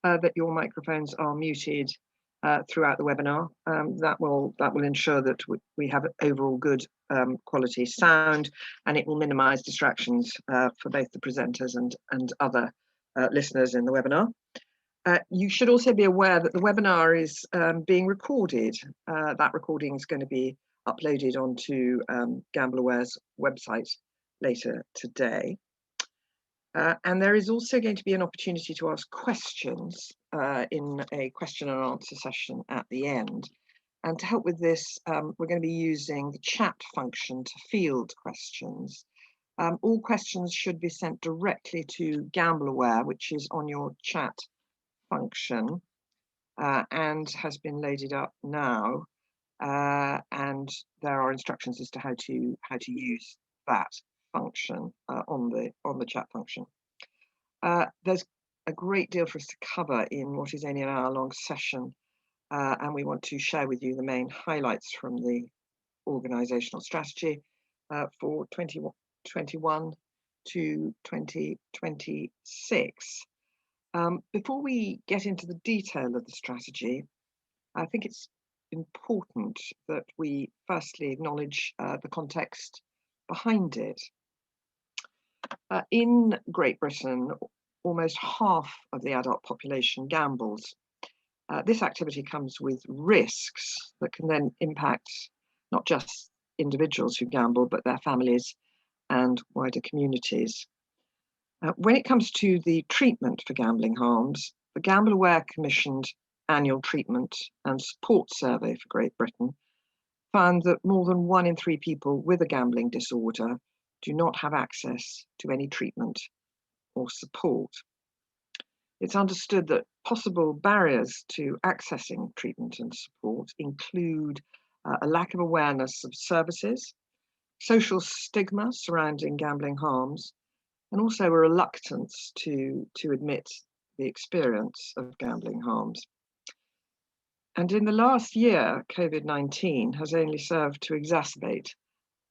that your microphones are muted throughout the webinar. That will ensure that we have overall good quality sound, and it will minimize distractions for both the presenters and other listeners in the webinar. You should also be aware that the webinar is being recorded. That recording is going to be uploaded onto GambleAware's website later today. And there is also going to be an opportunity to ask questions in a question and answer session at the end. And to help with this, we're going to be using the chat function to field questions. All questions should be sent directly to GambleAware, which is on your chat function and has been loaded up now. And there are instructions as to how to use that function on the chat function. There's a great deal for us to cover in what is only an hour-long session, and we want to share with you the main highlights from the organisational strategy for 2021 to 2026. Before we get into the detail of the strategy, I think it's important that we firstly acknowledge the context behind it. In Great Britain, almost half of the adult population gambles. This activity comes with risks that can then impact not just individuals who gamble, but their families and wider communities. When it comes to the treatment for gambling harms, the GambleAware commissioned annual treatment and support survey for Great Britain found that more than 1 in 3 people with a gambling disorder do not have access to any treatment or support. It's understood that possible barriers to accessing treatment and support include a lack of awareness of services, social stigma surrounding gambling harms, and also a reluctance to admit the experience of gambling harms. And in the last year, COVID-19 has only served to exacerbate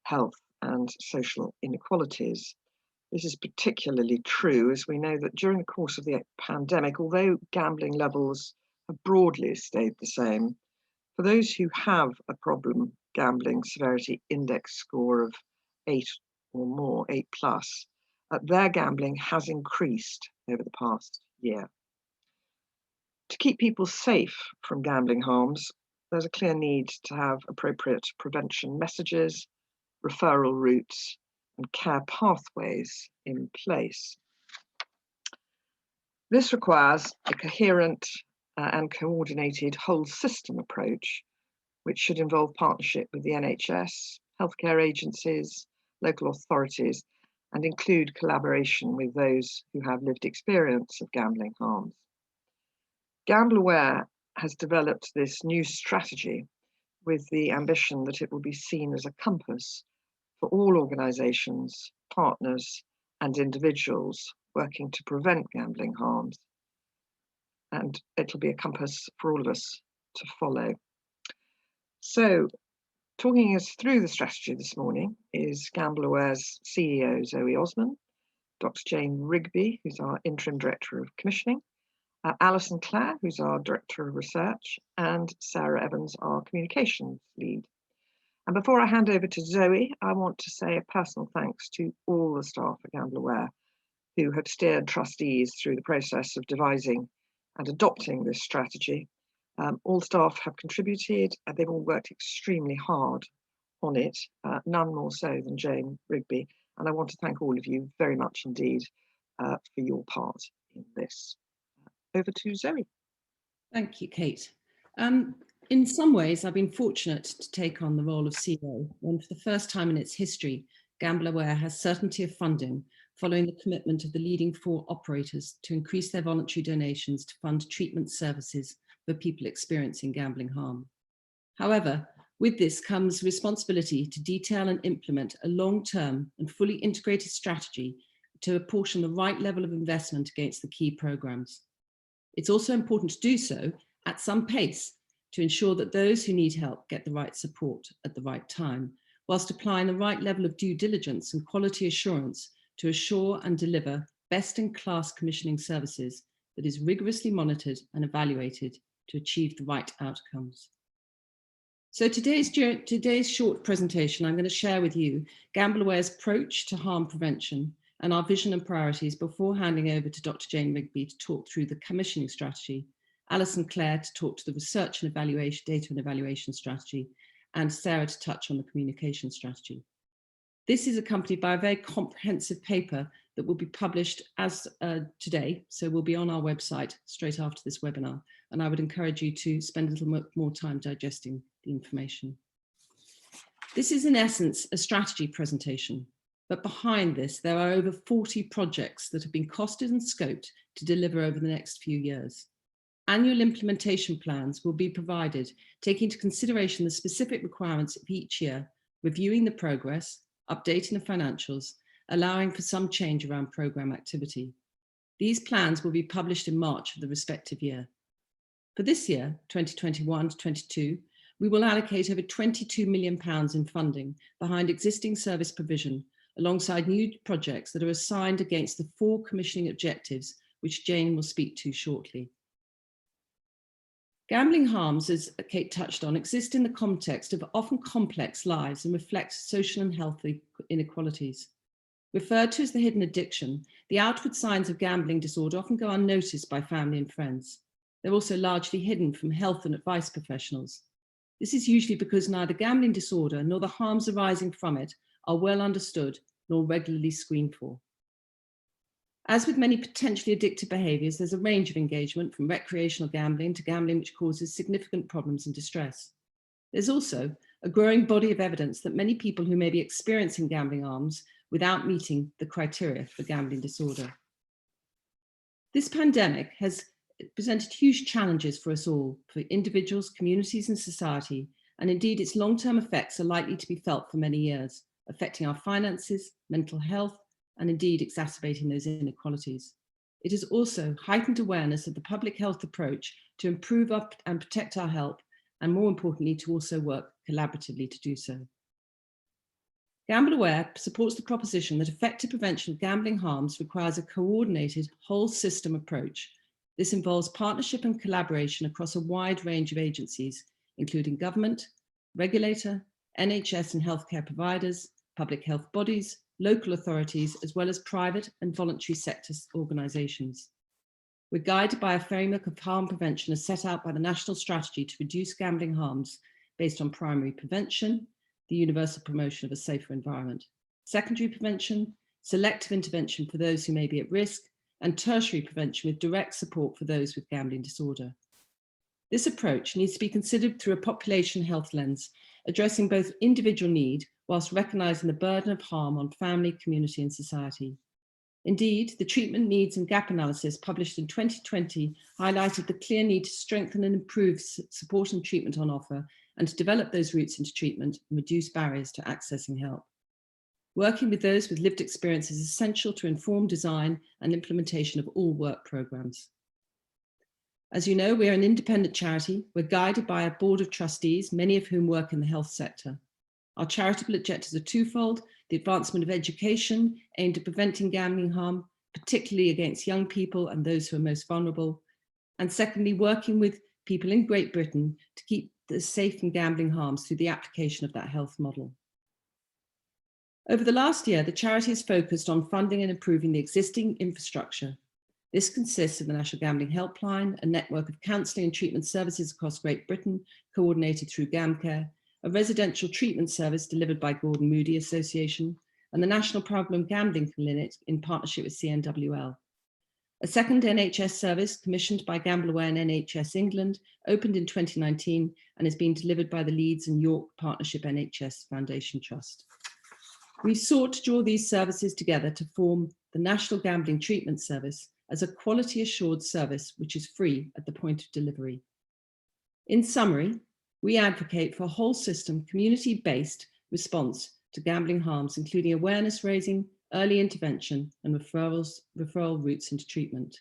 health and social inequalities. This is particularly true as we know that during the course of the pandemic, although gambling levels have broadly stayed the same, for those who have a problem gambling severity index score of 8 or more, 8+, their gambling has increased over the past year. To keep people safe from gambling harms, there's a clear need to have appropriate prevention messages, referral routes, and care pathways in place. This requires a coherent and coordinated whole system approach, which should involve partnership with the NHS, healthcare agencies, local authorities, and include collaboration with those who have lived experience of gambling harms. GambleAware has developed this new strategy with the ambition that it will be seen as a compass for all organisations, partners, and individuals working to prevent gambling harms. And it'll be a compass for all of us to follow. So, talking us through the strategy this morning is GambleAware's CEO, Zoe Osman, Dr. Jane Rigby, who's our Interim Director of Commissioning, Alison Clare, who's our Director of Research, and Sarah Evans, our Communications Lead. And before I hand over to Zoe, I want to say a personal thanks to all the staff at GambleAware who have steered trustees through the process of devising and adopting this strategy. All staff have contributed and they've all worked extremely hard on it, none more so than Jane Rigby. And I want to thank all of you very much indeed for your part in this. Over to Zoe. Thank you, Kate. In some ways, I've been fortunate to take on the role of CEO when for the first time in its history, GambleAware has certainty of funding following the commitment of the leading 4 operators to increase their voluntary donations to fund treatment services for people experiencing gambling harm. However, with this comes responsibility to detail and implement a long-term and fully integrated strategy to apportion the right level of investment against the key programs. It's also important to do so at some pace to ensure that those who need help get the right support at the right time, whilst applying the right level of due diligence and quality assurance to assure and deliver best-in-class commissioning services that is rigorously monitored and evaluated to achieve the right outcomes. So today's short presentation, I'm going to share with you GambleAware's approach to harm prevention and our vision and priorities before handing over to Dr. Jane Rigby to talk through the commissioning strategy, Alison Clare to talk to the research and evaluation, data and evaluation strategy, and Sarah to touch on the communication strategy. This is accompanied by a very comprehensive paper that will be published as today, so will be on our website straight after this webinar, and I would encourage you to spend a little more time digesting the information. This is in essence a strategy presentation, but behind this there are over 40 projects that have been costed and scoped to deliver over the next few years. Annual implementation plans will be provided, taking into consideration the specific requirements of each year, reviewing the progress, updating the financials, allowing for some change around programme activity. These plans will be published in March of the respective year. For this year, 2021 to 22, we will allocate over £22 million in funding behind existing service provision, alongside new projects that are assigned against the 4 commissioning objectives, which Jane will speak to shortly. Gambling harms, as Kate touched on, exist in the context of often complex lives and reflect social and health inequalities. Referred to as the hidden addiction, the outward signs of gambling disorder often go unnoticed by family and friends. They're also largely hidden from health and advice professionals. This is usually because neither gambling disorder nor the harms arising from it are well understood nor regularly screened for. As with many potentially addictive behaviours, there's a range of engagement from recreational gambling to gambling which causes significant problems and distress. There's also a growing body of evidence that many people who may be experiencing gambling harms without meeting the criteria for gambling disorder. This pandemic has presented huge challenges for us all, for individuals, communities and society, and indeed its long-term effects are likely to be felt for many years, affecting our finances, mental health, and indeed exacerbating those inequalities. It is also heightened awareness of the public health approach to improve up and protect our health, and more importantly, to also work collaboratively to do so. GambleAware supports the proposition that effective prevention of gambling harms requires a coordinated whole system approach. This involves partnership and collaboration across a wide range of agencies, including government, regulator, NHS and healthcare providers, public health bodies, local authorities, as well as private and voluntary sector organisations. We're guided by a framework of harm prevention as set out by the National Strategy to reduce gambling harms based on primary prevention, the universal promotion of a safer environment, secondary prevention, selective intervention for those who may be at risk, and tertiary prevention with direct support for those with gambling disorder. This approach needs to be considered through a population health lens, addressing both individual need whilst recognising the burden of harm on family, community and society. Indeed, the treatment needs and gap analysis published in 2020 highlighted the clear need to strengthen and improve support and treatment on offer, and to develop those routes into treatment and reduce barriers to accessing help. Working with those with lived experience is essential to inform design and implementation of all work programmes. As you know, we are an independent charity. We're guided by a board of trustees, many of whom work in the health sector. Our charitable objectives are twofold: the advancement of education aimed at preventing gambling harm, particularly against young people and those who are most vulnerable. And secondly, working with people in Great Britain to keep the safe from gambling harms through the application of that health model. Over the last year, the charity has focused on funding and improving the existing infrastructure. This consists of the National Gambling Helpline, a network of counselling and treatment services across Great Britain, coordinated through GamCare, a residential treatment service delivered by Gordon Moody Association, and the National Problem Gambling Clinic in partnership with CNWL. A second NHS service commissioned by GambleAware and NHS England opened in 2019 and is being delivered by the Leeds and York Partnership NHS Foundation Trust. We sought to draw these services together to form the National Gambling Treatment Service as a quality assured service which is free at the point of delivery. In summary, we advocate for a whole system, community-based response to gambling harms, including awareness raising, early intervention, and referral routes into treatment.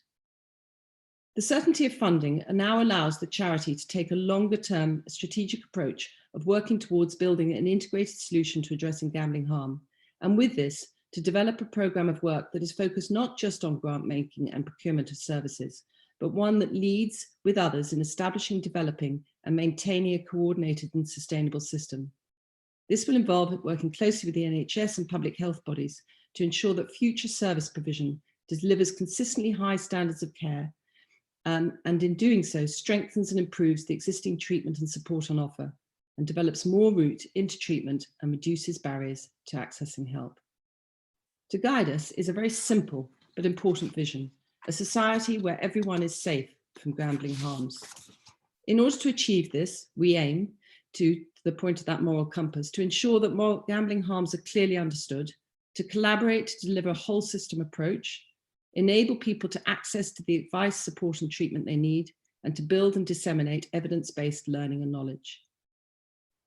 The certainty of funding now allows the charity to take a longer-term strategic approach of working towards building an integrated solution to addressing gambling harm, and with this, to develop a programme of work that is focused not just on grant making and procurement of services, but one that leads with others in establishing, developing, and maintaining a coordinated and sustainable system. This will involve working closely with the NHS and public health bodies to ensure that future service provision delivers consistently high standards of care, and in doing so strengthens and improves the existing treatment and support on offer, and develops more route into treatment and reduces barriers to accessing help. To guide us is a very simple but important vision, a society where everyone is safe from gambling harms. In order to achieve this, we aim to the point of that moral compass, to ensure that gambling harms are clearly understood, to collaborate to deliver a whole system approach, enable people to access to the advice, support and treatment they need, and to build and disseminate evidence-based learning and knowledge.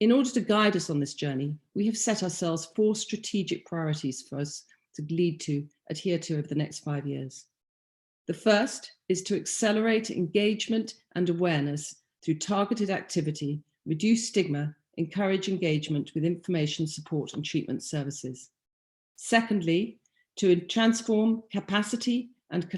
In order to guide us on this journey, we have set ourselves 4 strategic priorities for us to adhere to over the next 5 years. The first is to accelerate engagement and awareness through targeted activity, reduce stigma, encourage engagement with information, support and treatment services. Secondly, to transform capacity and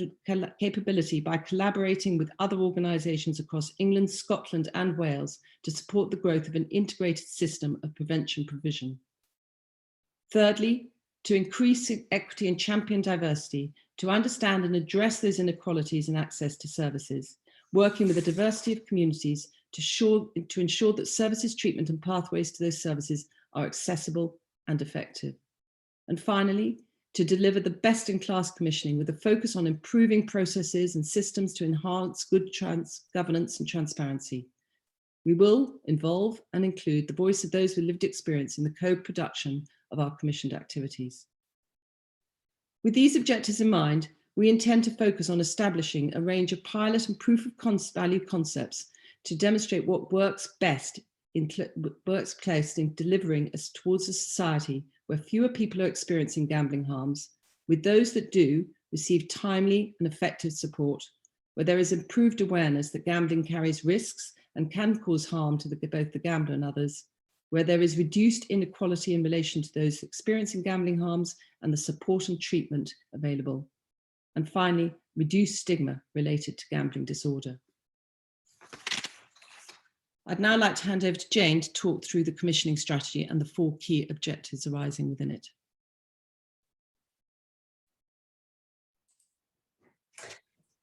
capability by collaborating with other organisations across England, Scotland and Wales to support the growth of an integrated system of prevention provision. Thirdly, to increase equity and champion diversity, to understand and address those inequalities in access to services, working with a diversity of communities to ensure that services, treatment and pathways to those services are accessible and effective. And finally, to deliver the best-in-class commissioning with a focus on improving processes and systems to enhance good governance and transparency. We will involve and include the voice of those with lived experience in the co-production of our commissioned activities. With these objectives in mind, we intend to focus on establishing a range of pilot and proof of value concepts to demonstrate what works best works close in delivering us towards a society where fewer people are experiencing gambling harms, with those that do receive timely and effective support, where there is improved awareness that gambling carries risks and can cause harm to both the gambler and others, where there is reduced inequality in relation to those experiencing gambling harms and the support and treatment available, and finally, reduced stigma related to gambling disorder. I'd now like to hand over to Jane to talk through the commissioning strategy and the 4 key objectives arising within it.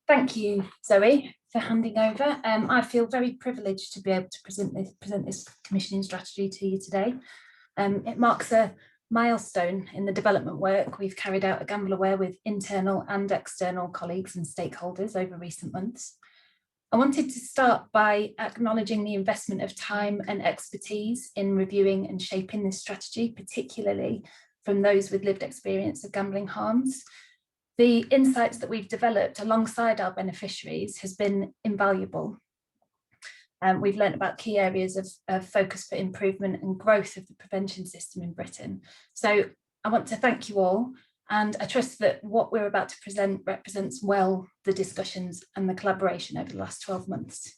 Thank you, Zoe, for handing over. I feel very privileged to be able to present this commissioning strategy to you today. It marks a milestone in the development work we've carried out at GambleAware with internal and external colleagues and stakeholders over recent months. I wanted to start by acknowledging the investment of time and expertise in reviewing and shaping this strategy, particularly from those with lived experience of gambling harms. The insights that we've developed alongside our beneficiaries has been invaluable. We've learned about key areas of focus for improvement and growth of the prevention system in Britain. So I want to thank you all, and I trust that what we're about to present represents well the discussions and the collaboration over the last 12 months.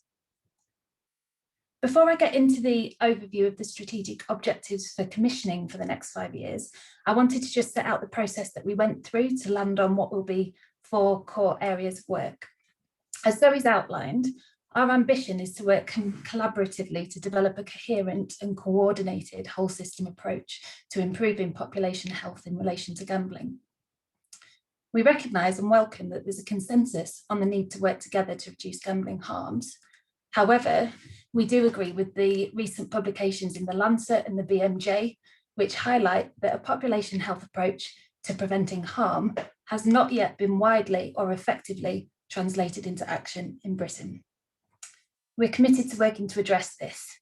Before I get into the overview of the strategic objectives for commissioning for the next 5 years, I wanted to just set out the process that we went through to land on what will be 4 core areas of work. As Zoe's outlined, our ambition is to work collaboratively to develop a coherent and coordinated whole system approach to improving population health in relation to gambling. We recognise and welcome that there's a consensus on the need to work together to reduce gambling harms. However, we do agree with the recent publications in the Lancet and the BMJ, which highlight that a population health approach to preventing harm has not yet been widely or effectively translated into action in Britain. We're committed to working to address this.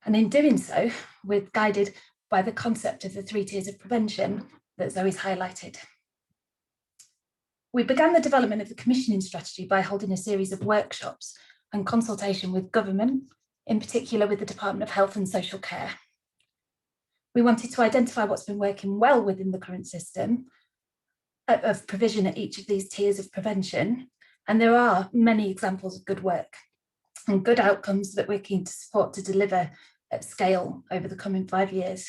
And in doing so, we're guided by the concept of the 3 tiers of prevention that Zoe's highlighted. We began the development of the commissioning strategy by holding a series of workshops and consultation with government, in particular with the Department of Health and Social Care. We wanted to identify what's been working well within the current system of provision at each of these tiers of prevention, and there are many examples of good work and good outcomes that we're keen to support to deliver at scale over the coming 5 years.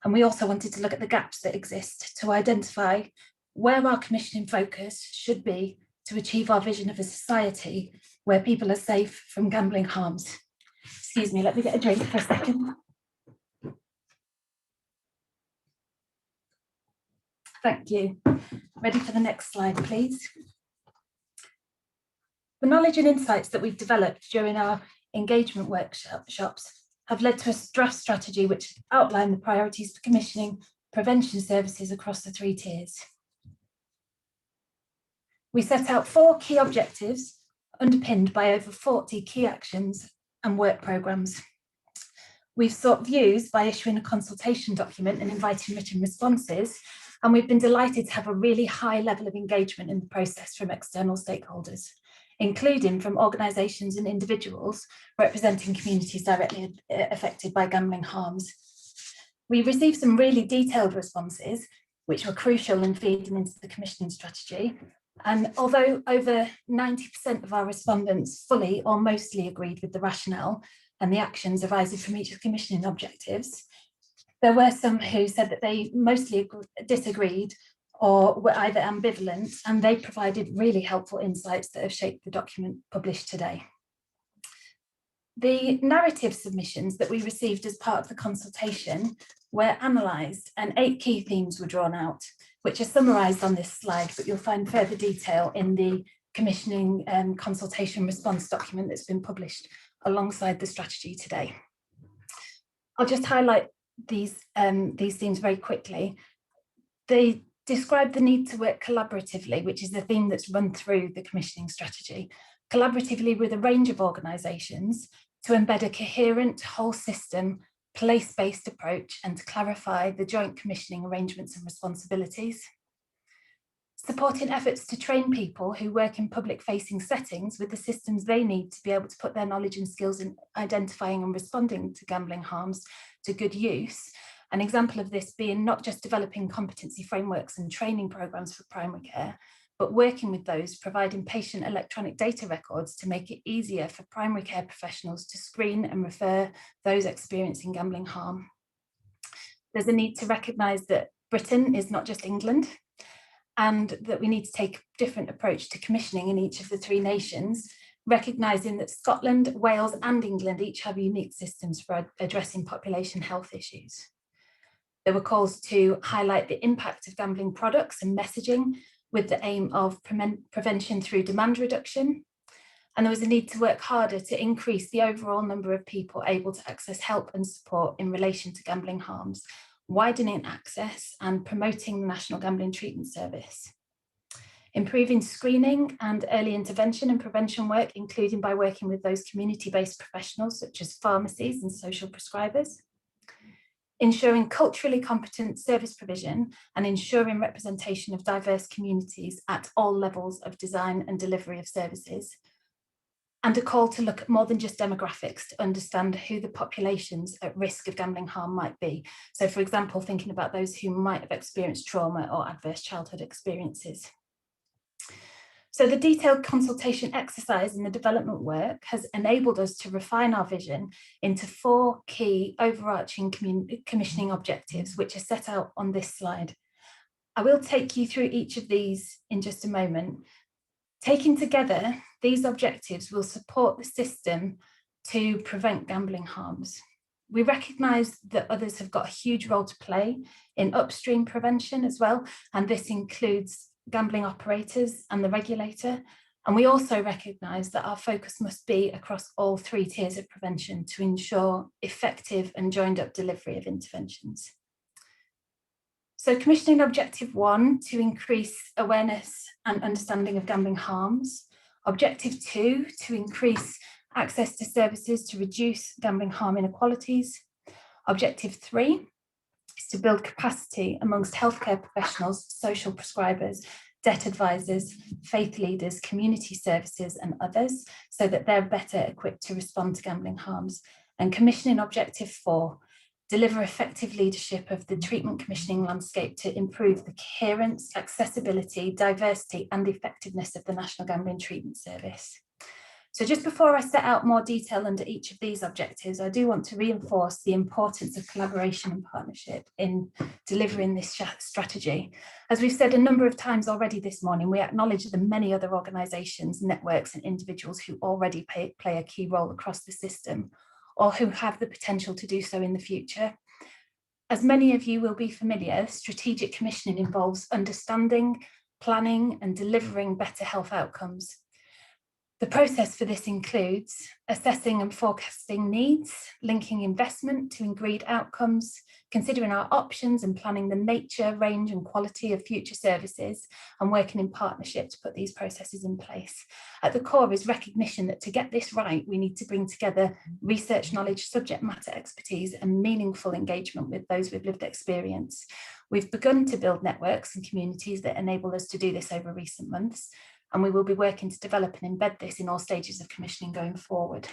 And we also wanted to look at the gaps that exist to identify where our commissioning focus should be to achieve our vision of a society where people are safe from gambling harms. Excuse me, let me get a drink for a second. Thank you. Ready for the next slide, please. The knowledge and insights that we've developed during our engagement workshops have led to a draft strategy which outline the priorities for commissioning prevention services across the 3 tiers. We set out 4 key objectives underpinned by over 40 key actions and work programmes. We've sought views by issuing a consultation document and inviting written responses, and we've been delighted to have a really high level of engagement in the process from external stakeholders, including from organisations and individuals representing communities directly affected by gambling harms. We received some really detailed responses, which were crucial in feeding into the commissioning strategy. And although over 90% of our respondents fully or mostly agreed with the rationale and the actions arising from each of the commissioning objectives, there were some who said that they mostly disagreed or were either ambivalent, and they provided really helpful insights that have shaped the document published today. The narrative submissions that we received as part of the consultation were analysed, and 8 key themes were drawn out, which are summarised on this slide, but you'll find further detail in the commissioning consultation response document that's been published alongside the strategy today. I'll just highlight these themes very quickly. They describe the need to work collaboratively, which is the theme that's run through the commissioning strategy, collaboratively with a range of organisations to embed a coherent whole system, place-based approach and to clarify the joint commissioning arrangements and responsibilities. Supporting efforts to train people who work in public-facing settings with the systems they need to be able to put their knowledge and skills in identifying and responding to gambling harms to good use. An example of this being not just developing competency frameworks and training programs for primary care, but working with those providing patient electronic data records to make it easier for primary care professionals to screen and refer those experiencing gambling harm. There's a need to recognise that Britain is not just England, and that we need to take a different approach to commissioning in each of the 3 nations, recognising that Scotland, Wales and England each have unique systems for addressing population health issues. There were calls to highlight the impact of gambling products and messaging with the aim of prevention through demand reduction. And there was a need to work harder to increase the overall number of people able to access help and support in relation to gambling harms, widening access and promoting the National Gambling Treatment Service. Improving screening and early intervention and prevention work, including by working with those community-based professionals such as pharmacies and social prescribers. Ensuring culturally competent service provision and ensuring representation of diverse communities at all levels of design and delivery of services. And a call to look at more than just demographics to understand who the populations at risk of gambling harm might be. So for example, thinking about those who might have experienced trauma or adverse childhood experiences. So the detailed consultation exercise and the development work has enabled us to refine our vision into 4 key overarching commissioning objectives, which are set out on this slide. I will take you through each of these in just a moment. Taken together, these objectives will support the system to prevent gambling harms. We recognise that others have got a huge role to play in upstream prevention as well, and this includes gambling operators and the regulator. And we also recognise that our focus must be across all 3 tiers of prevention to ensure effective and joined up delivery of interventions. So commissioning objective 1, to increase awareness and understanding of gambling harms. Objective 2, to increase access to services to reduce gambling harm inequalities. Objective 3 is to build capacity amongst healthcare professionals, social prescribers, debt advisors, faith leaders, community services and others, so that they're better equipped to respond to gambling harms. And commissioning objective 4, deliver effective leadership of the treatment commissioning landscape to improve the coherence, accessibility, diversity and effectiveness of the National Gambling Treatment Service. So just before I set out more detail under each of these objectives, I do want to reinforce the importance of collaboration and partnership in delivering this strategy. As we've said a number of times already this morning, we acknowledge the many other organisations, networks and individuals who already play a key role across the system, or who have the potential to do so in the future. As many of you will be familiar, strategic commissioning involves understanding, planning and delivering better health outcomes. The process for this includes assessing and forecasting needs, linking investment to agreed outcomes, considering our options and planning the nature, range and quality of future services, and working in partnership to put these processes in place. At the core is recognition that to get this right, we need to bring together research knowledge, subject matter expertise and meaningful engagement with those with lived experience. We've begun to build networks and communities that enable us to do this over recent months, and we will be working to develop and embed this in all stages of commissioning going forward.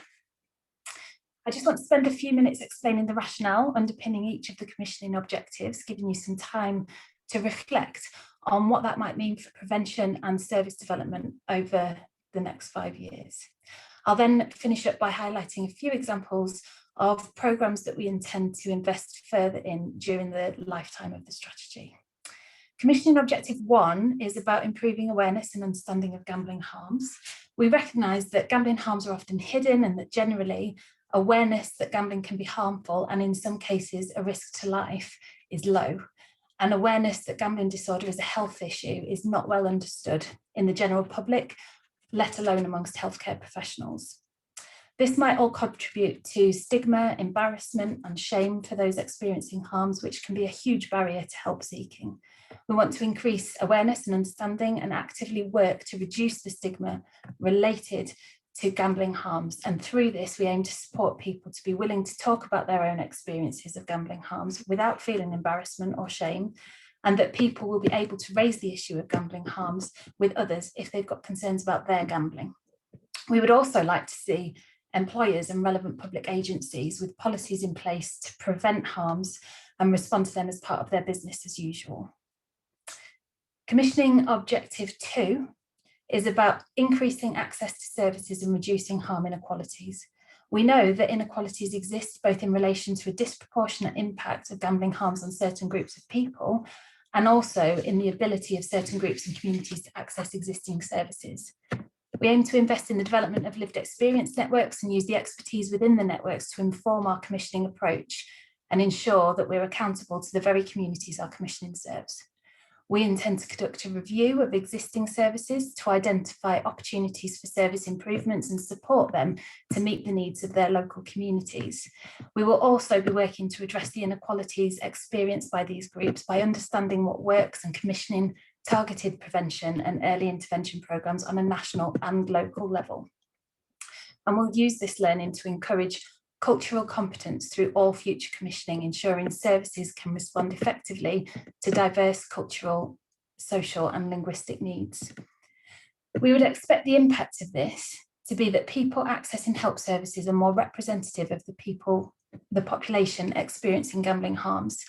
I just want to spend a few minutes explaining the rationale underpinning each of the commissioning objectives, giving you some time to reflect on what that might mean for prevention and service development over the next 5 years. I'll then finish up by highlighting a few examples of programmes that we intend to invest further in during the lifetime of the strategy. Commissioning Objective 1 is about improving awareness and understanding of gambling harms. We recognise that gambling harms are often hidden and that generally awareness that gambling can be harmful and in some cases a risk to life is low. And awareness that gambling disorder is a health issue is not well understood in the general public, let alone amongst healthcare professionals. This might all contribute to stigma, embarrassment and shame for those experiencing harms, which can be a huge barrier to help seeking. We want to increase awareness and understanding and actively work to reduce the stigma related to gambling harms. And through this, we aim to support people to be willing to talk about their own experiences of gambling harms without feeling embarrassment or shame, and that people will be able to raise the issue of gambling harms with others if they've got concerns about their gambling. We would also like to see employers and relevant public agencies with policies in place to prevent harms and respond to them as part of their business as usual. Commissioning Objective 2 is about increasing access to services and reducing harm inequalities. We know that inequalities exist both in relation to a disproportionate impact of gambling harms on certain groups of people and also in the ability of certain groups and communities to access existing services. We aim to invest in the development of lived experience networks and use the expertise within the networks to inform our commissioning approach and ensure that we're accountable to the very communities our commissioning serves. We intend to conduct a review of existing services to identify opportunities for service improvements and support them to meet the needs of their local communities. We will also be working to address the inequalities experienced by these groups by understanding what works and commissioning targeted prevention and early intervention programmes on a national and local level. And we'll use this learning to encourage cultural competence through all future commissioning, ensuring services can respond effectively to diverse cultural, social and linguistic needs. We would expect the impact of this to be that people accessing help services are more representative of the population experiencing gambling harms,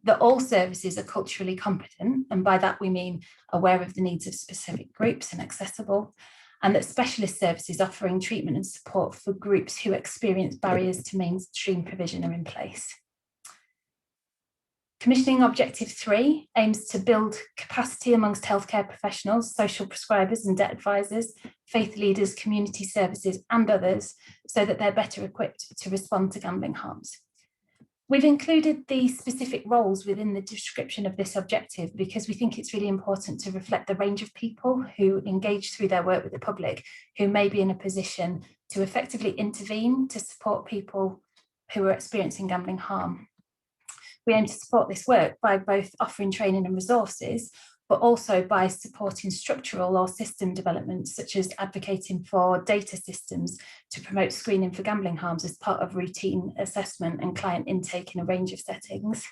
that all services are culturally competent, and by that we mean aware of the needs of specific groups and accessible, and that specialist services offering treatment and support for groups who experience barriers to mainstream provision are in place. Commissioning Objective 3 aims to build capacity amongst healthcare professionals, social prescribers and debt advisors, faith leaders, community services and others so that they're better equipped to respond to gambling harms. We've included the specific roles within the description of this objective because we think it's really important to reflect the range of people who engage through their work with the public who may be in a position to effectively intervene to support people who are experiencing gambling harm. We aim to support this work by both offering training and resources, but also by supporting structural or system developments, such as advocating for data systems to promote screening for gambling harms as part of routine assessment and client intake in a range of settings,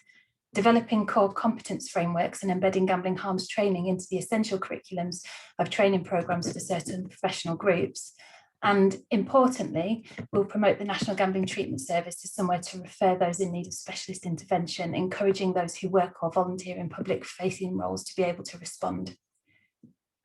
developing core competence frameworks and embedding gambling harms training into the essential curriculums of training programmes for certain professional groups. And importantly, we'll promote the National Gambling Treatment Service as somewhere to refer those in need of specialist intervention, encouraging those who work or volunteer in public-facing roles to be able to respond.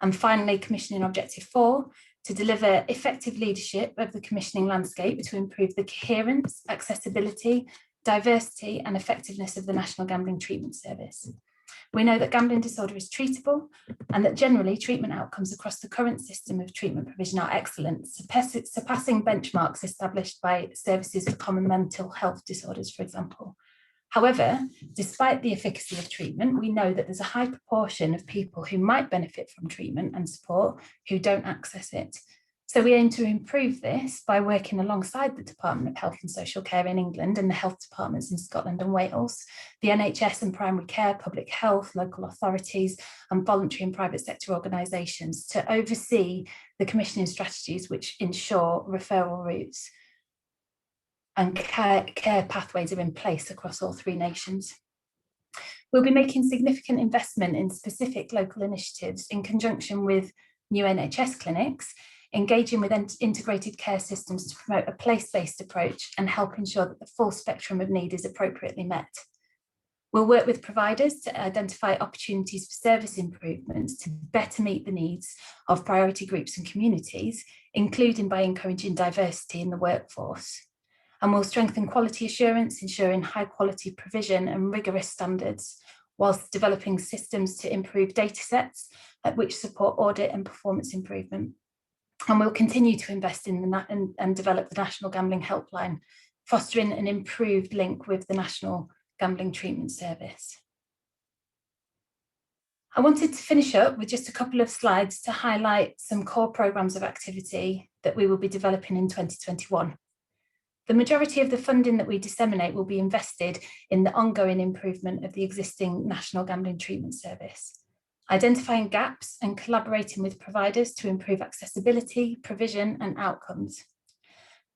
And finally, Commissioning Objective 4 to deliver effective leadership of the commissioning landscape to improve the coherence, accessibility, diversity and effectiveness of the National Gambling Treatment Service. We know that gambling disorder is treatable and that generally treatment outcomes across the current system of treatment provision are excellent, surpassing benchmarks established by services for common mental health disorders, for example. However, despite the efficacy of treatment, we know that there's a high proportion of people who might benefit from treatment and support who don't access it. So we aim to improve this by working alongside the Department of Health and Social Care in England and the health departments in Scotland and Wales, the NHS and primary care, public health, local authorities and voluntary and private sector organisations to oversee the commissioning strategies which ensure referral routes and care pathways are in place across all 3 nations. We'll be making significant investment in specific local initiatives in conjunction with new NHS clinics, engaging with integrated care systems to promote a place-based approach and help ensure that the full spectrum of need is appropriately met. We'll work with providers to identify opportunities for service improvements to better meet the needs of priority groups and communities, including by encouraging diversity in the workforce. And we'll strengthen quality assurance, ensuring high quality provision and rigorous standards, whilst developing systems to improve data sets which support audit and performance improvement. And we'll continue to invest in and develop the National Gambling Helpline, fostering an improved link with the National Gambling Treatment Service. I wanted to finish up with just a couple of slides to highlight some core programmes of activity that we will be developing in 2021. The majority of the funding that we disseminate will be invested in the ongoing improvement of the existing National Gambling Treatment Service, identifying gaps and collaborating with providers to improve accessibility, provision and outcomes.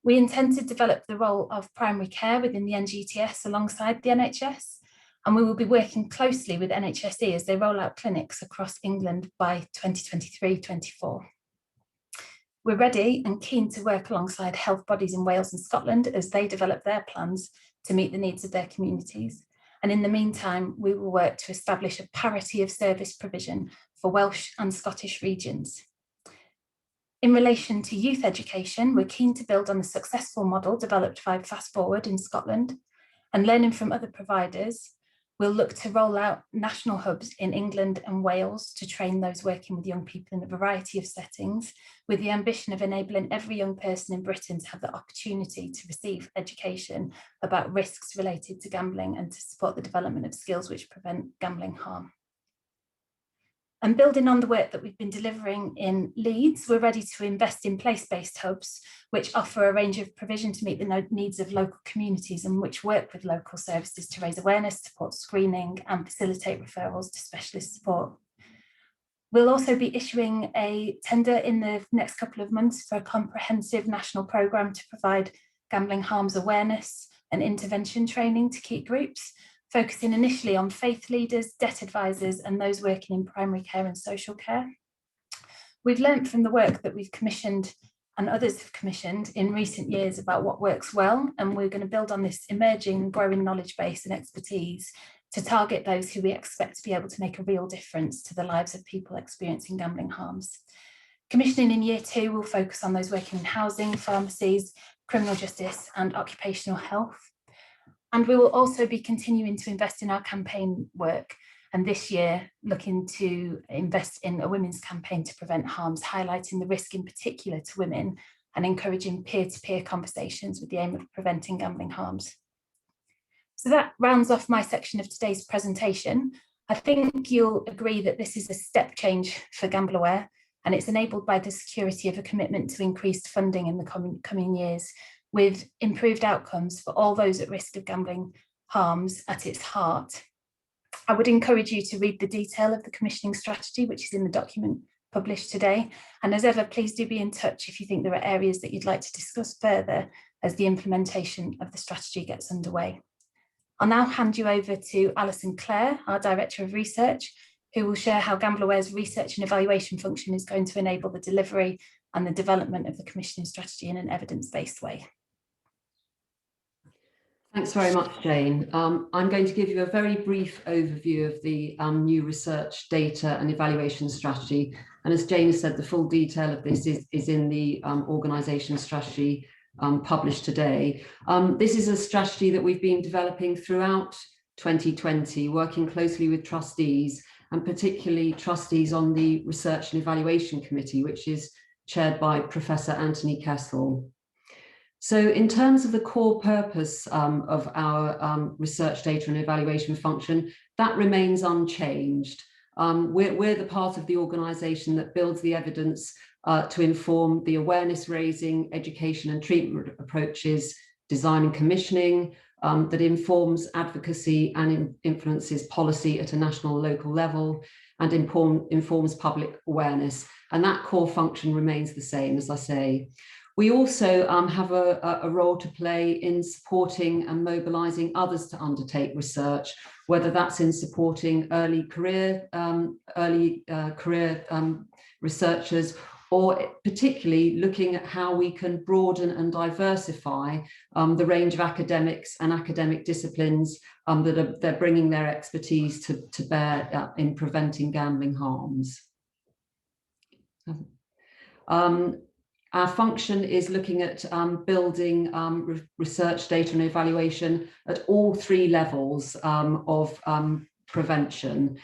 We intend to develop the role of primary care within the NGTS alongside the NHS, and we will be working closely with NHSE as they roll out clinics across England by 2023-24. We're ready and keen to work alongside health bodies in Wales and Scotland as they develop their plans to meet the needs of their communities. And in the meantime, we will work to establish a parity of service provision for Welsh and Scottish regions. In relation to youth education, we're keen to build on the successful model developed by Fast Forward in Scotland, and learning from other providers, we'll look to roll out national hubs in England and Wales to train those working with young people in a variety of settings, with the ambition of enabling every young person in Britain to have the opportunity to receive education about risks related to gambling and to support the development of skills which prevent gambling harm. And building on the work that we've been delivering in Leeds, we're ready to invest in place-based hubs, which offer a range of provision to meet the needs of local communities and which work with local services to raise awareness, support screening and facilitate referrals to specialist support. We'll also be issuing a tender in the next couple of months for a comprehensive national programme to provide gambling harms awareness and intervention training to key groups, focusing initially on faith leaders, debt advisors, and those working in primary care and social care. We've learnt from the work that we've commissioned and others have commissioned in recent years about what works well, and we're going to build on this emerging, growing knowledge base and expertise to target those who we expect to be able to make a real difference to the lives of people experiencing gambling harms. Commissioning in year 2 will focus on those working in housing, pharmacies, criminal justice, and occupational health. And we will also be continuing to invest in our campaign work, and this year looking to invest in a women's campaign to prevent harms, highlighting the risk in particular to women and encouraging peer-to-peer conversations with the aim of preventing gambling harms. So that rounds off my section of today's presentation. I think you'll agree that this is a step change for GambleAware, and it's enabled by the security of a commitment to increased funding in the coming years, with improved outcomes for all those at risk of gambling harms at its heart. I would encourage you to read the detail of the commissioning strategy, which is in the document published today. And as ever, please do be in touch if you think there are areas that you'd like to discuss further as the implementation of the strategy gets underway. I'll now hand you over to Alison Clare, our Director of Research, who will share how GambleAware's research and evaluation function is going to enable the delivery and the development of the commissioning strategy in an evidence-based way. Thanks very much, Jane. I'm going to give you a very brief overview of the new research, data and evaluation strategy And as Jane has said, the full detail of this is in the Organisational Strategy published today. This is a strategy that we've been developing throughout 2020, working closely with trustees, and particularly trustees on the Research and Evaluation Committee, which is chaired by Professor Anthony Kessel. So in terms of the core purpose of our research data and evaluation function, that remains unchanged. We're the part of the organisation that builds the evidence to inform the awareness raising, education and treatment approaches, design and commissioning, that informs advocacy and influences policy at a national and local level, and informs public awareness. And that core function remains the same, as I say. We also have a role to play in supporting and mobilising others to undertake research, whether that's in supporting early career researchers, or particularly looking at how we can broaden and diversify the range of academics and academic disciplines that they're bringing their expertise to bear in preventing gambling harms. Our function is looking at building research data and evaluation at all three levels of prevention.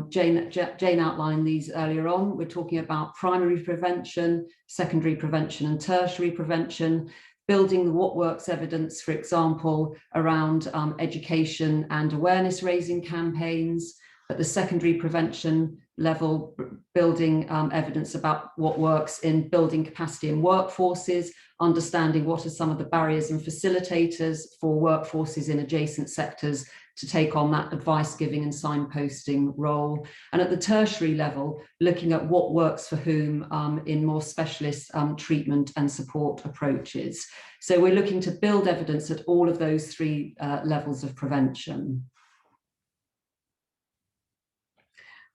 Jane outlined these earlier on. We're talking about primary prevention, secondary prevention and tertiary prevention, building the what works evidence, for example, around education and awareness raising campaigns. At the secondary prevention level, building evidence about what works in building capacity in workforces, understanding what are some of the barriers and facilitators for workforces in adjacent sectors to take on that advice giving and signposting role. And at the tertiary level, looking at what works for whom in more specialist treatment and support approaches. So we're looking to build evidence at all of those three levels of prevention.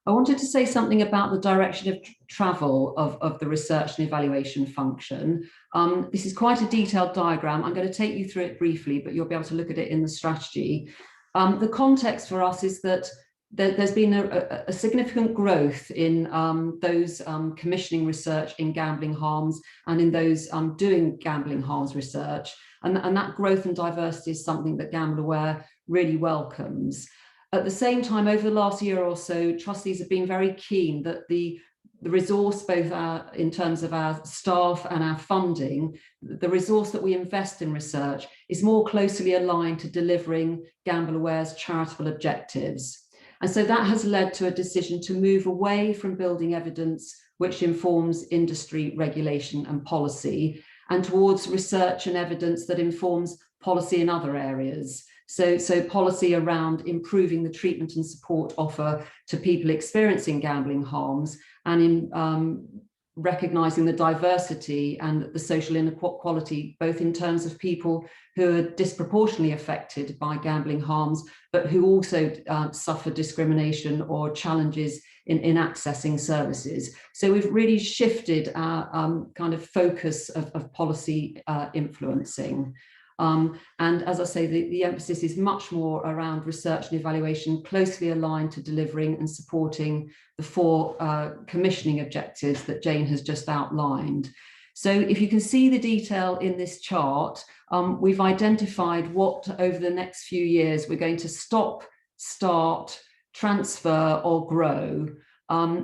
I wanted to say something about the direction of travel of the research and evaluation function. This is quite a detailed diagram. I'm going to take you through it briefly, but you'll be able to look at it in the strategy. The context for us is that there's been a significant growth in those commissioning research in gambling harms and in those doing gambling harms research. And that growth and diversity is something that GambleAware really welcomes. At the same time, over the last year or so, trustees have been very keen that the resource, both in terms of our staff and our funding, the resource that we invest in research is more closely aligned to delivering GambleAware's charitable objectives. And so that has led to a decision to move away from building evidence which informs industry regulation and policy, and towards research and evidence that informs policy in other areas. So policy around improving the treatment and support offer to people experiencing gambling harms, and in recognising the diversity and the social inequality, both in terms of people who are disproportionately affected by gambling harms, but who also suffer discrimination or challenges in accessing services. So we've really shifted our kind of focus of policy influencing. And as I say, the emphasis is much more around research and evaluation, closely aligned to delivering and supporting the four commissioning objectives that Jane has just outlined. So if you can see the detail in this chart, we've identified what over the next few years we're going to stop, start, transfer or grow.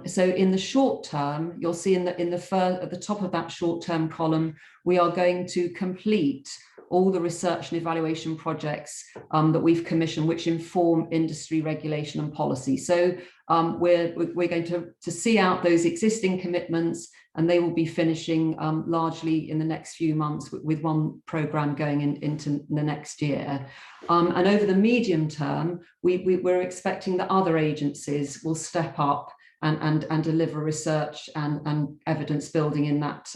So in the short term, you'll see at the top of that short term column, we are going to complete all the research and evaluation projects that we've commissioned, which inform industry regulation and policy. So we're going to see out those existing commitments, and they will be finishing largely in the next few months with one programme going into the next year. And over the medium term, we're expecting that other agencies will step up and deliver research and evidence building in that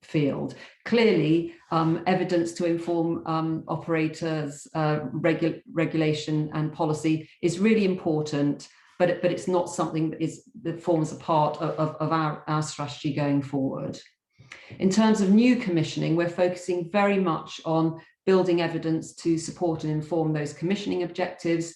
field. Clearly, evidence to inform operators, regulation and policy is really important, but it's not something that forms a part of our strategy going forward. In terms of new commissioning, we're focusing very much on building evidence to support and inform those commissioning objectives.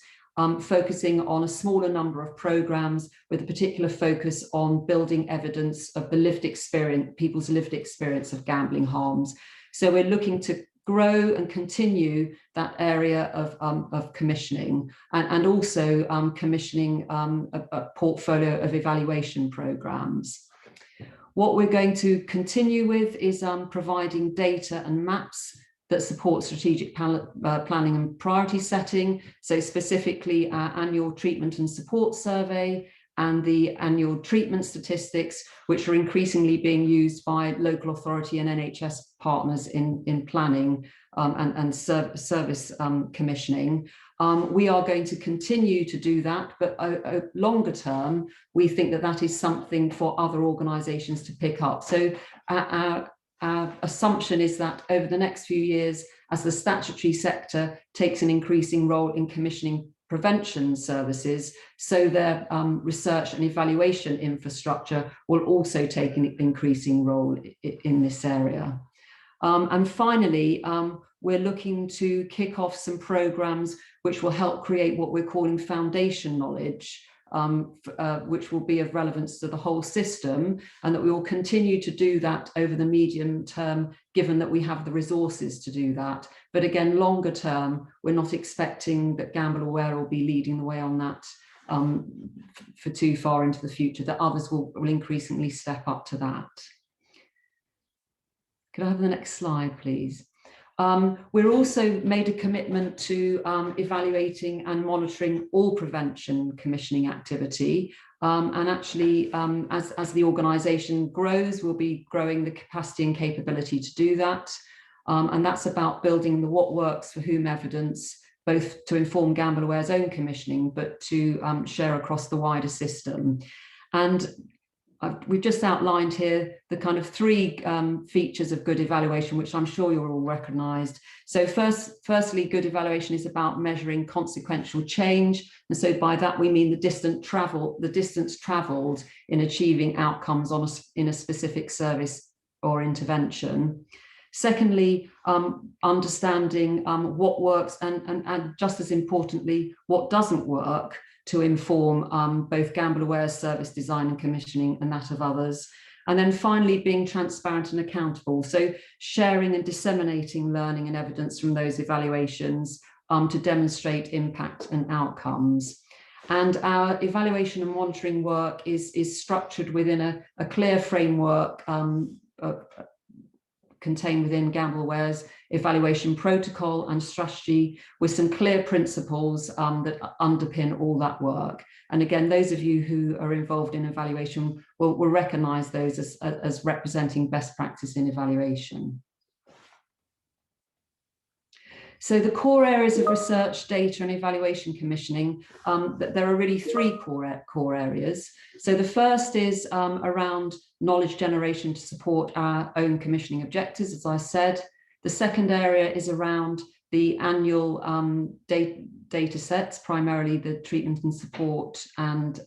focusing on a smaller number of programs with a particular focus on building evidence of the lived experience, people's lived experience of gambling harms. So we're looking to grow and continue that area of commissioning, and also commissioning a portfolio of evaluation programs. What we're going to continue with is providing data and maps that support strategic planning and priority setting. So specifically our annual treatment and support survey and the annual treatment statistics, which are increasingly being used by local authority and NHS partners in planning and service commissioning. We are going to continue to do that, but longer term, we think that that is something for other organisations to pick up. So our assumption is that over the next few years, as the statutory sector takes an increasing role in commissioning prevention services, so their research and evaluation infrastructure will also take an increasing role in this area. And finally, we're looking to kick off some programs which will help create what we're calling foundation knowledge, which will be of relevance to the whole system, and that we will continue to do that over the medium term, given that we have the resources to do that. But again, longer term, we're not expecting that GambleAware will be leading the way on that for too far into the future, that others will increasingly step up to that. Could I have the next slide, please? We're also made a commitment to evaluating and monitoring all prevention commissioning activity. And actually, as the organisation grows, we'll be growing the capacity and capability to do that. And that's about building the what works for whom evidence, both to inform GambleAware's own commissioning, but to share across the wider system. And we've just outlined here the kind of three features of good evaluation, which I'm sure you're all recognised. So firstly, good evaluation is about measuring consequential change. And so by that, we mean the distance travelled in achieving outcomes in a specific service or intervention. Secondly, understanding what works and just as importantly, what doesn't work, to inform both GambleAware's service design and commissioning and that of others. And then finally, being transparent and accountable. So sharing and disseminating learning and evidence from those evaluations to demonstrate impact and outcomes. And our evaluation and monitoring work is structured within a clear framework contained within GambleAware's evaluation protocol and strategy, with some clear principles that underpin all that work. And again, those of you who are involved in evaluation will recognise those as representing best practice in evaluation. So the core areas of research, data and evaluation commissioning, there are really three core areas. So the first is around knowledge generation to support our own commissioning objectives, as I said. The second area is around the annual data sets, primarily the treatment and support and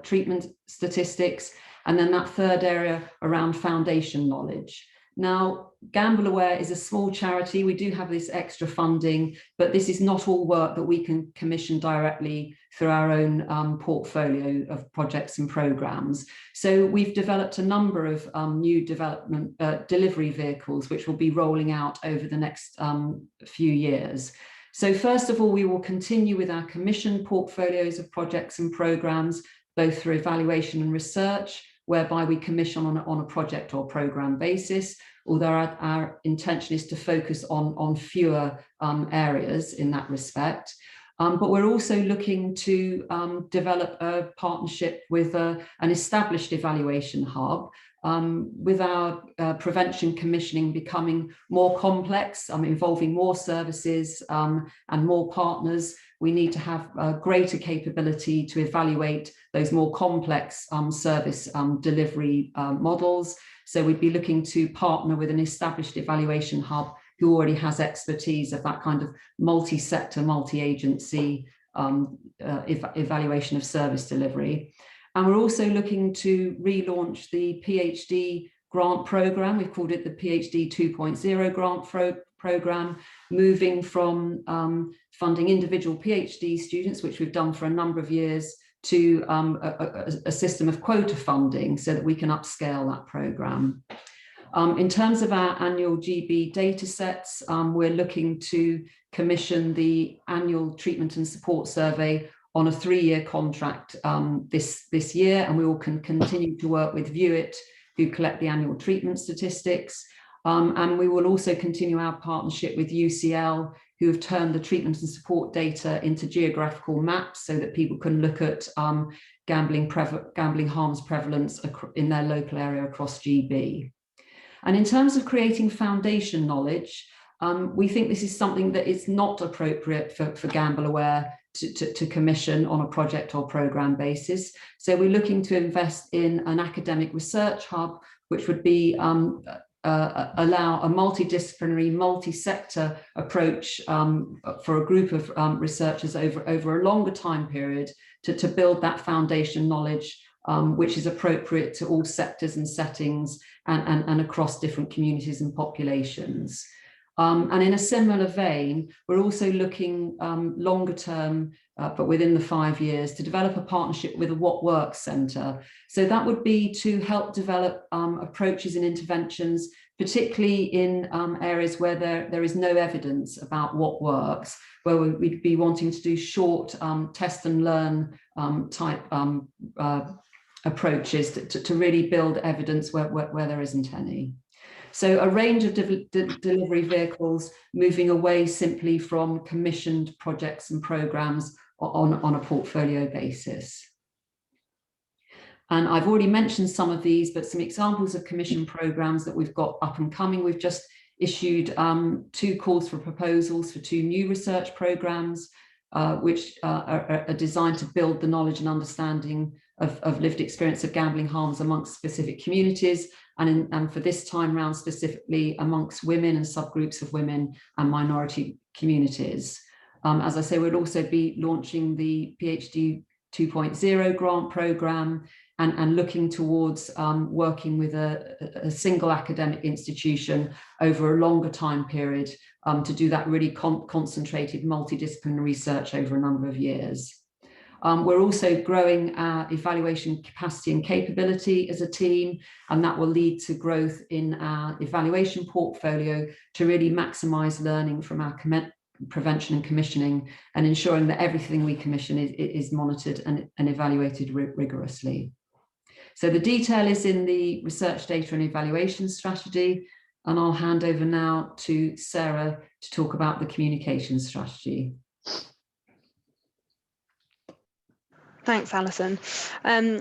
treatment statistics. And then that third area around foundation knowledge. Now, GambleAware is a small charity. We do have this extra funding, but this is not all work that we can commission directly through our own portfolio of projects and programs. So we've developed a number of new delivery vehicles, which will be rolling out over the next few years. So first of all, we will continue with our commission portfolios of projects and programs, both through evaluation and research, whereby we commission on a project or program basis, although our intention is to focus on fewer areas in that respect. But we're also looking to develop a partnership with an established evaluation hub, with our prevention commissioning becoming more complex, involving more services and more partners. We need to have greater capability to evaluate those more complex service delivery models. So we'd be looking to partner with an established evaluation hub who already has expertise of that kind of multi-sector, multi-agency evaluation of service delivery. And we're also looking to relaunch the PhD grant program. We've called it the PhD 2.0 grant program, moving from funding individual PhD students, which we've done for a number of years, to a system of quota funding so that we can upscale that program. In terms of our annual GB data sets, we're looking to commission the annual treatment and support survey on a 3-year contract this year, and we will continue to work with Viewit, who collect the annual treatment statistics. And we will also continue our partnership with UCL, who have turned the treatment and support data into geographical maps so that people can look at gambling harms prevalence in their local area across GB. And in terms of creating foundation knowledge, we think this is something that is not appropriate for GambleAware to commission on a project or program basis. So we're looking to invest in an academic research hub, which would be allow a multidisciplinary, multi-sector approach for a group of researchers over a longer time period to build that foundation knowledge, which is appropriate to all sectors and settings and across different communities and populations. And in a similar vein, we're also looking longer term, but within the 5 years, to develop a partnership with a What Works Centre. So that would be to help develop approaches and interventions, particularly in areas where there is no evidence about what works, where we'd be wanting to do short test and learn type approaches to really build evidence where there isn't any. So a range of delivery vehicles, moving away simply from commissioned projects and programs on a portfolio basis. And I've already mentioned some of these, but some examples of commission programs that we've got up and coming. We've just issued 2 calls for proposals for 2 new research programs, which are designed to build the knowledge and understanding of lived experience of gambling harms amongst specific communities, and for this time round specifically amongst women and subgroups of women and minority communities. As I say, we'll also be launching the PhD 2.0 grant program and looking towards working with a single academic institution over a longer time period to do that really concentrated multidisciplinary research over a number of years. We're also growing our evaluation capacity and capability as a team, and that will lead to growth in our evaluation portfolio to really maximise learning from our prevention and commissioning, and ensuring that everything we commission is monitored and evaluated rigorously. So the detail is in the research data and evaluation strategy, and I'll hand over now to Sarah to talk about the communication strategy. Thanks, Alison.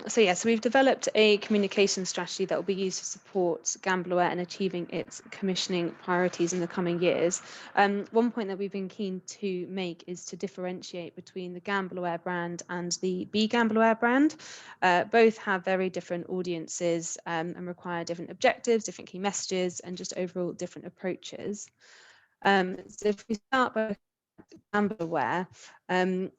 So we've developed a communication strategy that will be used to support GambleAware in achieving its commissioning priorities in the coming years. One point that we've been keen to make is to differentiate between the GambleAware brand and the GambleAware brand. Both have very different audiences and require different objectives, different key messages, and just overall different approaches. So if we start by GambleAware,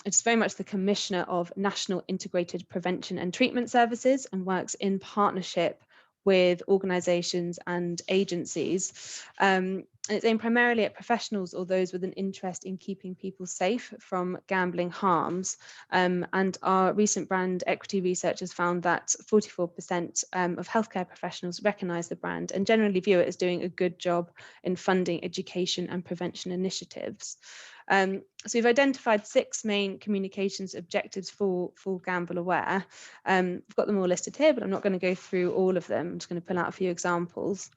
it's very much the commissioner of national integrated prevention and treatment services and works in partnership with organisations and agencies. And it's aimed primarily at professionals or those with an interest in keeping people safe from gambling harms. And our recent brand equity research has found that 44% of healthcare professionals recognise the brand and generally view it as doing a good job in funding education and prevention initiatives. So we've identified 6 main communications objectives for GambleAware. We've got them all listed here, but I'm not going to go through all of them. I'm just going to pull out a few examples.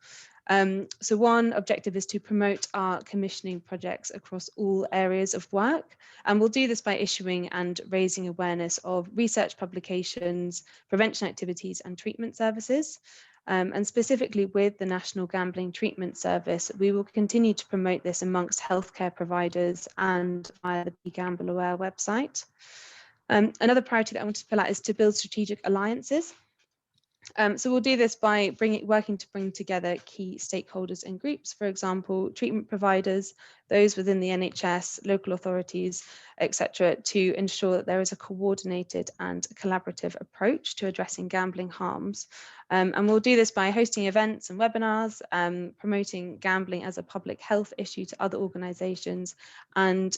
So one objective is to promote our commissioning projects across all areas of work. And we'll do this by issuing and raising awareness of research publications, prevention activities and treatment services. And specifically with the National Gambling Treatment Service, we will continue to promote this amongst healthcare providers and via the GambleAware website. Another priority that I want to pull out is to build strategic alliances. So we'll do this by working to bring together key stakeholders and groups, for example, treatment providers, those within the NHS, local authorities, etc., to ensure that there is a coordinated and collaborative approach to addressing gambling harms. And we'll do this by hosting events and webinars, promoting gambling as a public health issue to other organisations, and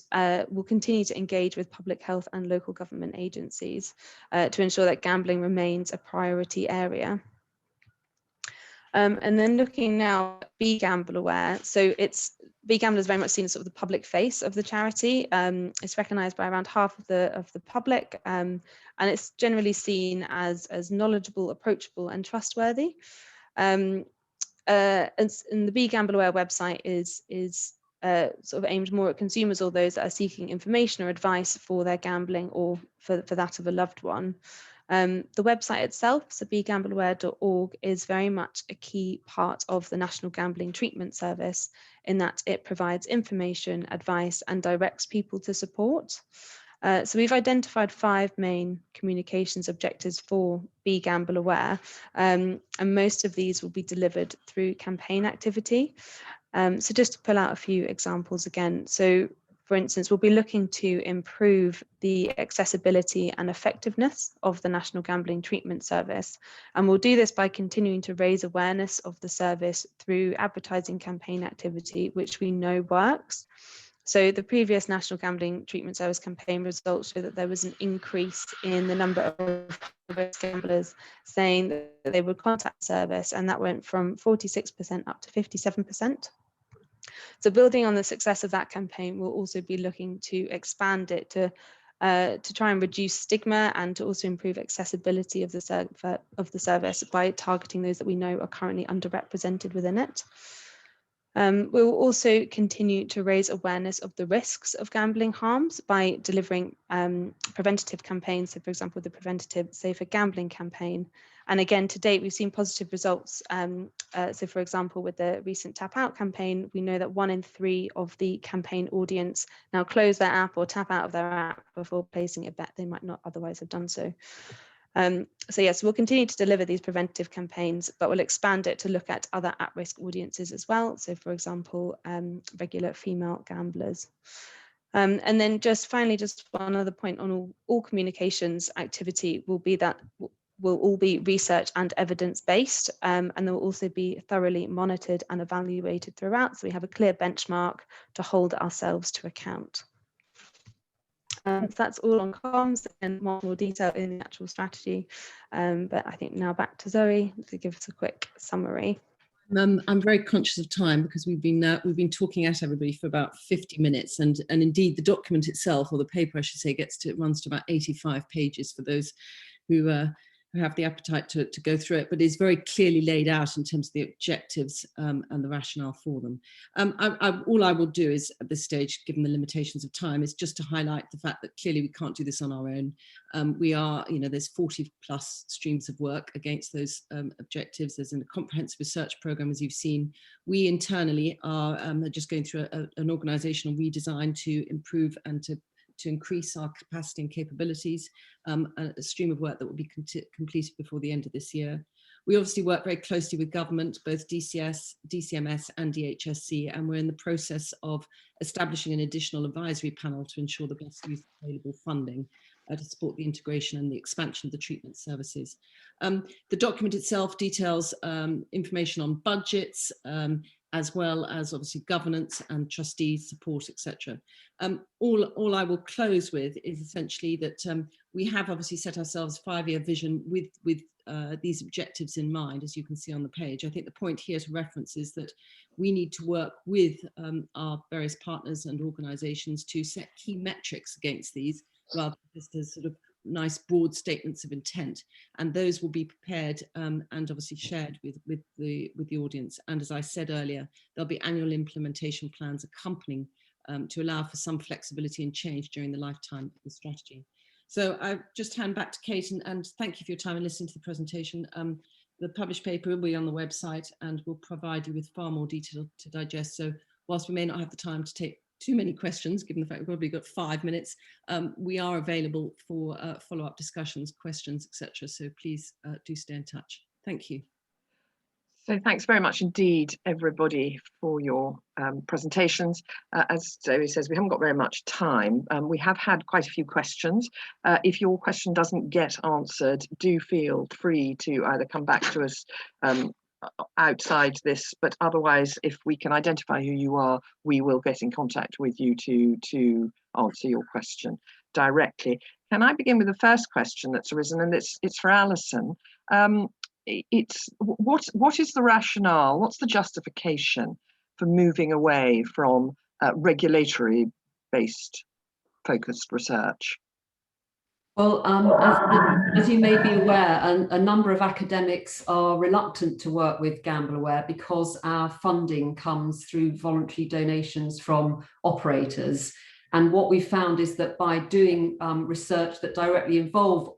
we'll continue to engage with public health and local government agencies to ensure that gambling remains a priority area. And then looking now at GambleAware, so GambleAware is very much seen as sort of the public face of the charity. It's recognised by around half of the public, and it's generally seen as knowledgeable, approachable, and trustworthy. And the GambleAware website is sort of aimed more at consumers or those that are seeking information or advice for their gambling or for that of a loved one. The website itself, so begambleaware.org, is very much a key part of the National Gambling Treatment Service in that it provides information, advice, and directs people to support. So we've identified 5 main communications objectives for GambleAware, and most of these will be delivered through campaign activity. So just to pull out a few examples again. So for instance, we'll be looking to improve the accessibility and effectiveness of the National Gambling Treatment Service. And we'll do this by continuing to raise awareness of the service through advertising campaign activity, which we know works. So the previous National Gambling Treatment Service campaign results show that there was an increase in the number of gamblers saying that they would contact the service, and that went from 46% up to 57%. So building on the success of that campaign, we'll also be looking to expand it to try and reduce stigma and to also improve accessibility of the service by targeting those that we know are currently underrepresented within it. We will also continue to raise awareness of the risks of gambling harms by delivering preventative campaigns. So, for example, the Preventative Safer Gambling campaign. And again, to date, we've seen positive results. So, for example, with the recent Tap Out campaign, we know that 1 in 3 of the campaign audience now close their app or tap out of their app before placing a bet they might not otherwise have done so. So yes, we'll continue to deliver these preventative campaigns, but we'll expand it to look at other at-risk audiences as well. So for example, regular female gamblers. And then just finally, just one other point on all communications activity will be that will all be research and evidence-based, and they will also be thoroughly monitored and evaluated throughout. So we have a clear benchmark to hold ourselves to account. So that's all on comms and more detail in the actual strategy. But I think now back to Zoe to give us a quick summary. I'm very conscious of time because we've been talking at everybody for about 50 minutes, and indeed the document itself, or the paper I should say, runs to about 85 pages for those who have the appetite to go through it, but is very clearly laid out in terms of the objectives and the rationale for them. All I will do is, at this stage, given the limitations of time, is just to highlight the fact that clearly we can't do this on our own. We are, there's 40 plus streams of work against those objectives. There's a comprehensive research program, as you've seen. We internally are just going through an organisational redesign to improve and to increase our capacity and capabilities, a stream of work that will be completed before the end of this year. We obviously work very closely with government, both DCS, DCMS and DHSC, and we're in the process of establishing an additional advisory panel to ensure the best use of available funding to support the integration and the expansion of the treatment services. The document itself details information on budgets, as well as obviously governance and trustee support, etc. All I will close with is essentially that we have obviously set ourselves a 5-year vision with these objectives in mind, as you can see on the page. I think the point here to reference is that we need to work with our various partners and organisations to set key metrics against these, rather than just as sort of nice broad statements of intent, and those will be prepared and obviously shared with the audience. And as I said earlier, there'll be annual implementation plans accompanying to allow for some flexibility and change during the lifetime of the strategy. So I just hand back to Kate, and thank you for your time and listening to the presentation. The published paper will be on the website and will provide you with far more detail to digest. So whilst we may not have the time to take too many questions, given the fact we've probably got 5 minutes, we are available for follow-up discussions, questions, etc. So please do stay in touch. Thank you. So thanks very much indeed, everybody, for your presentations. As Zoe says, we haven't got very much time. We have had quite a few questions. If your question doesn't get answered, do feel free to either come back to us outside this, but otherwise, if we can identify who you are, we will get in contact with you to answer your question directly. Can I begin with the first question that's arisen, and it's for Alison. It's what is the rationale? What's the justification for moving away from regulatory-based focused research? Well, as you may be aware, a number of academics are reluctant to work with GambleAware because our funding comes through voluntary donations from operators. And what we found is that by doing research that directly involves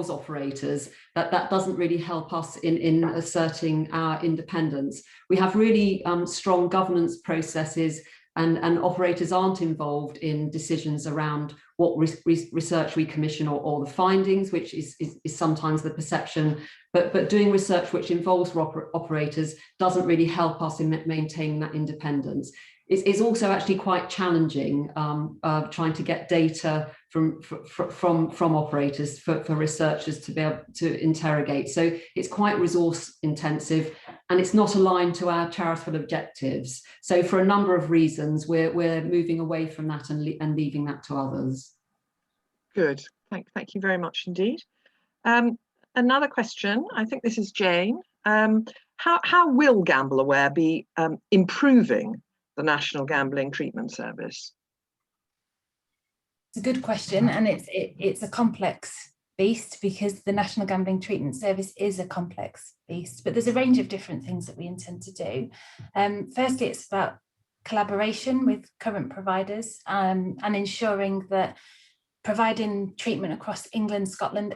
operators, that doesn't really help us in asserting our independence. We have really strong governance processes, and operators aren't involved in decisions around what research we commission or the findings, which is sometimes the perception. But doing research which involves operators doesn't really help us in maintaining that independence. It's also actually quite challenging trying to get data from operators for researchers to be able to interrogate. So it's quite resource intensive, and it's not aligned to our charitable objectives. So for a number of reasons, we're moving away from that and leaving that to others. Good, thank you very much indeed. Another question, I think this is Jane. How will GambleAware be improving the National Gambling Treatment Service? It's a good question, and it's a complex beast, because the National Gambling Treatment Service is a complex beast, but there's a range of different things that we intend to do. Firstly, it's about collaboration with current providers and ensuring that providing treatment across England, Scotland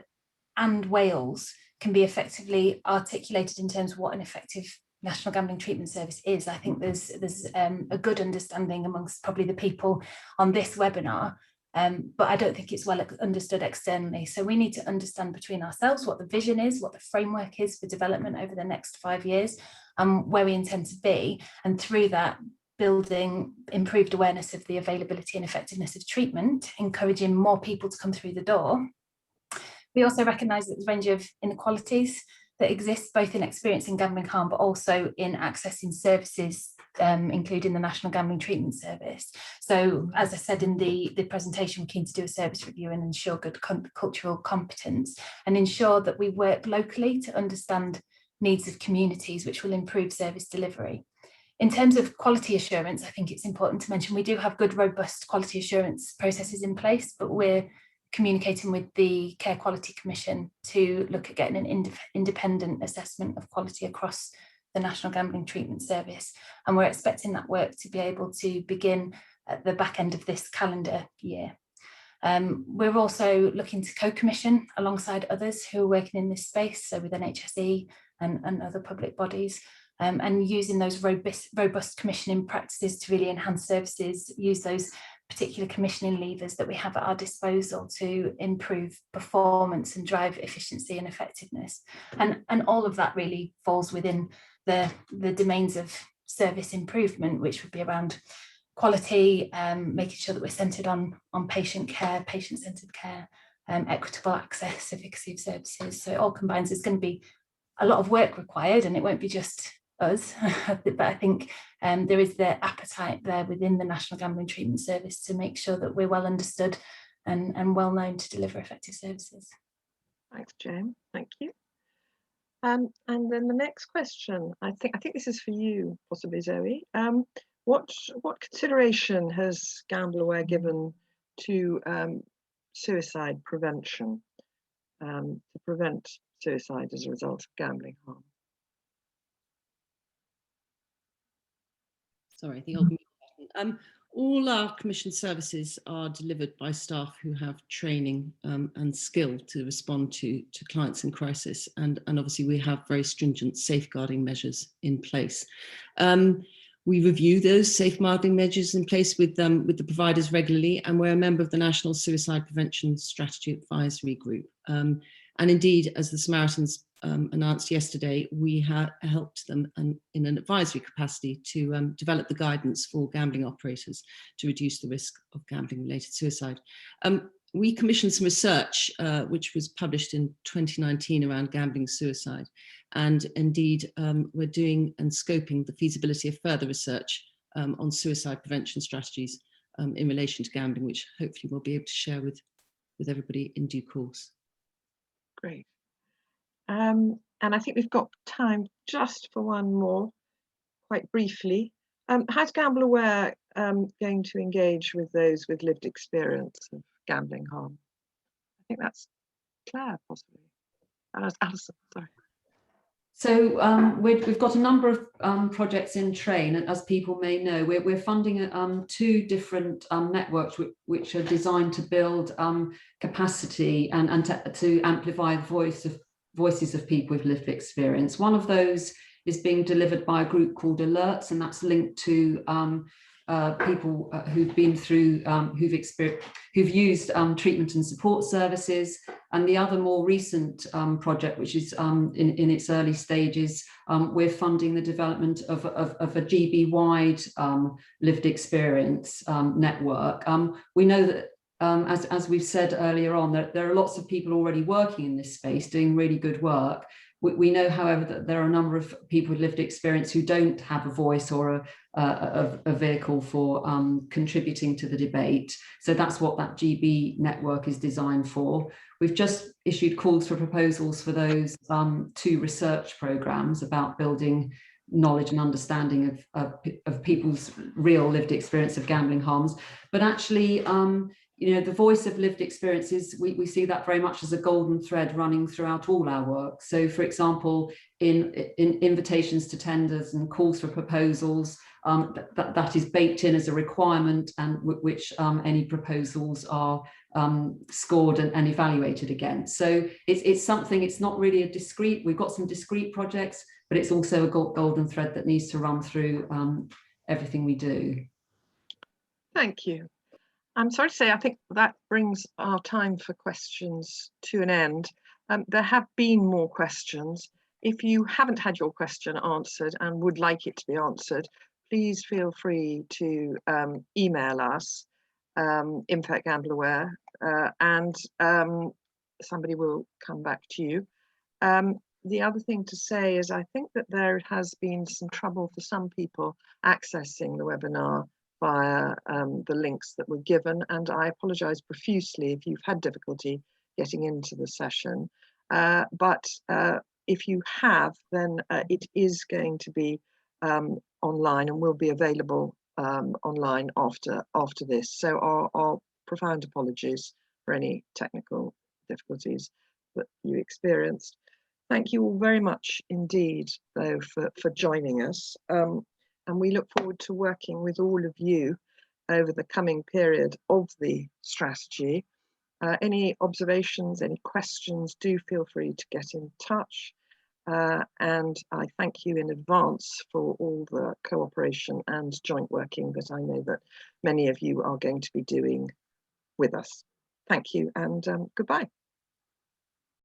and Wales can be effectively articulated in terms of what an effective National Gambling Treatment Service is. I think there's a good understanding amongst probably the people on this webinar, but I don't think it's well understood externally. So we need to understand between ourselves what the vision is, what the framework is for development over the next 5 years, and where we intend to be. And through that, building improved awareness of the availability and effectiveness of treatment, encouraging more people to come through the door. We also recognise that there's a range of inequalities that exists both in experiencing gambling harm, but also in accessing services, including the National Gambling Treatment Service. So, as I said in the presentation, we're keen to do a service review and ensure good cultural competence, and ensure that we work locally to understand needs of communities, which will improve service delivery. In terms of quality assurance, I think it's important to mention we do have good, robust quality assurance processes in place, but we're communicating with the Care Quality Commission to look at getting an independent assessment of quality across the National Gambling Treatment Service. And we're expecting that work to be able to begin at the back end of this calendar year. We're also looking to co-commission alongside others who are working in this space, so with NHSE and other public bodies, and using those robust commissioning practices to really enhance services, use those particular commissioning levers that we have at our disposal to improve performance and drive efficiency and effectiveness. And all of that really falls within the domains of service improvement, which would be around quality, making sure that we're centred on patient care, patient-centred care, equitable access, efficacy of services. So it all combines. There's going to be a lot of work required, and it won't be just us, but I think there is the appetite there within the National Gambling Treatment Service to make sure that we're well understood and well known to deliver effective services. Thanks, Jane. Thank you. And then the next question, I think this is for you, possibly Zoe. What consideration has GambleAware given to suicide prevention, to prevent suicide as a result of gambling harm? Sorry, the old button. All our commissioned services are delivered by staff who have training and skill to respond to clients in crisis, and obviously we have very stringent safeguarding measures in place. We review those safeguarding measures in place with the providers regularly, and we're a member of the National Suicide Prevention Strategy Advisory Group. And indeed, as the Samaritans announced yesterday, we helped them in an advisory capacity to develop the guidance for gambling operators to reduce the risk of gambling-related suicide. We commissioned some research which was published in 2019 around gambling suicide, and indeed we're doing and scoping the feasibility of further research on suicide prevention strategies in relation to gambling, which hopefully we'll be able to share with everybody in due course. Great. And I think we've got time just for one more, quite briefly. How's GambleAware going to engage with those with lived experience of gambling harm? I think that's Claire, possibly. Alison, sorry. So we've got a number of projects in train, and as people may know, we're funding 2 different networks which are designed to build capacity and to amplify the voices of people with lived experience. One of those is being delivered by a group called Alerts, and that's linked to people who've been through, who've used treatment and support services. And the other more recent project, which is in its early stages, we're funding the development of a GB-wide lived experience network. We know that, as we've said earlier on, that there are lots of people already working in this space doing really good work. We know, however, that there are a number of people with lived experience who don't have a voice or a vehicle for contributing to the debate. So that's what that GB network is designed for. We've just issued calls for proposals for those 2 research programs about building knowledge and understanding of people's real lived experience of gambling harms. But actually, you know, the voice of lived experiences, we see that very much as a golden thread running throughout all our work. So, for example, in invitations to tenders and calls for proposals, that is baked in as a requirement, and which any proposals are scored and evaluated against. So it's something, it's not really a discrete, we've got some discrete projects, but it's also a golden thread that needs to run through everything we do. Thank you. I'm sorry to say, I think that brings our time for questions to an end. There have been more questions. If you haven't had your question answered and would like it to be answered, please feel free to email us, info@GambleAware, and somebody will come back to you. The other thing to say is I think that there has been some trouble for some people accessing the webinar via the links that were given, and I apologise profusely if you've had difficulty getting into the session. But if you have, then it is going to be online and will be available online after this. So our profound apologies for any technical difficulties that you experienced. Thank you all very much indeed, though, for joining us. And we look forward to working with all of you over the coming period of the strategy. Any observations, any questions, do feel free to get in touch. And I thank you in advance for all the cooperation and joint working that I know that many of you are going to be doing with us. Thank you and goodbye.